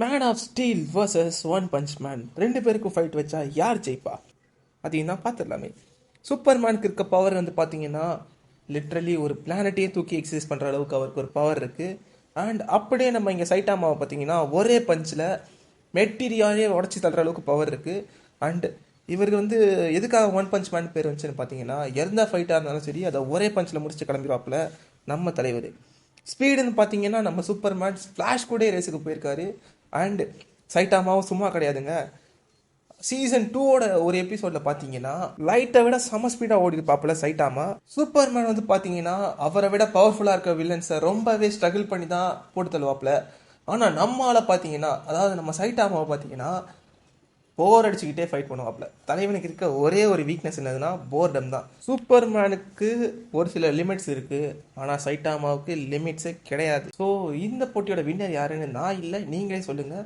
Man of steel versus one punch man, ரெண்டு பேருக்கும் fight வச்சா யார் ஜெயிப்பா? அதையும் தான் பார்த்துடலாமே. சூப்பர்மேனுக்கு இருக்க பவர் வந்து பார்த்தீங்கன்னா லிட்ரலி ஒரு பிளானட்டையே தூக்கி எக்ஸசைஸ் பண்ணுற அளவுக்கு அவருக்கு ஒரு பவர் இருக்குது. அண்ட் அப்படியே நம்ம இங்கே சைட்டாமாவை பார்த்தீங்கன்னா ஒரே பஞ்சில் மெட்டீரியாலே உடச்சி தள்ளுற அளவுக்கு பவர் இருக்குது. அண்ட் இவருக்கு வந்து எதுக்காக ஒன் பஞ்ச் மேன் பேர் வந்துச்சுன்னு பார்த்தீங்கன்னா, எந்த ஃபைட்டாக இருந்தாலும் சரி அதை ஒரே பஞ்சில் முடிச்சு கிளம்பிடுவாப்புல நம்ம தலைவர். ஸ்பீடுன்னு பார்த்தீங்கன்னா நம்ம சூப்பர்மேன் ஃப்ளாஷ் கூட ரேஸுக்கு போயிருக்காரு. அண்ட் சைட்டாமாவும் சும்மா கிடையாதுங்க. சீசன் 2ஓட ஒரு எபிசோட்ல பார்த்தீங்கன்னா லைட்டை விட செம ஸ்பீடாக ஓடி இருப்பாப்புல சைட்டாமா. சூப்பர்மேன் வந்து பார்த்தீங்கன்னா அவரை விட பவர்ஃபுல்லாக இருக்க வில்லன்ஸை ரொம்பவே ஸ்ட்ரகிள் பண்ணி தான் போட்டு தள்ளுவாப்புல. ஆனால் நம்மளால பார்த்தீங்கன்னா, அதாவது நம்ம சைட்டாமாவை பார்த்தீங்கன்னா போர் அடிச்சுக்கிட்டே ஃபைட் பண்ணுவாப்புல. தலைவனுக்கு இருக்க ஒரே ஒரு வீக்னஸ் என்னதுன்னா போர்டம் தான். சூப்பர்மேனுக்கு ஒரு சில லிமிட்ஸ் இருக்கு, ஆனால் சைட்டாமாவுக்கு லிமிட்ஸே கிடையாது. ஸோ இந்த போட்டியோட வின்னர் யாருன்னு நான் இல்லை, நீங்களே சொல்லுங்க.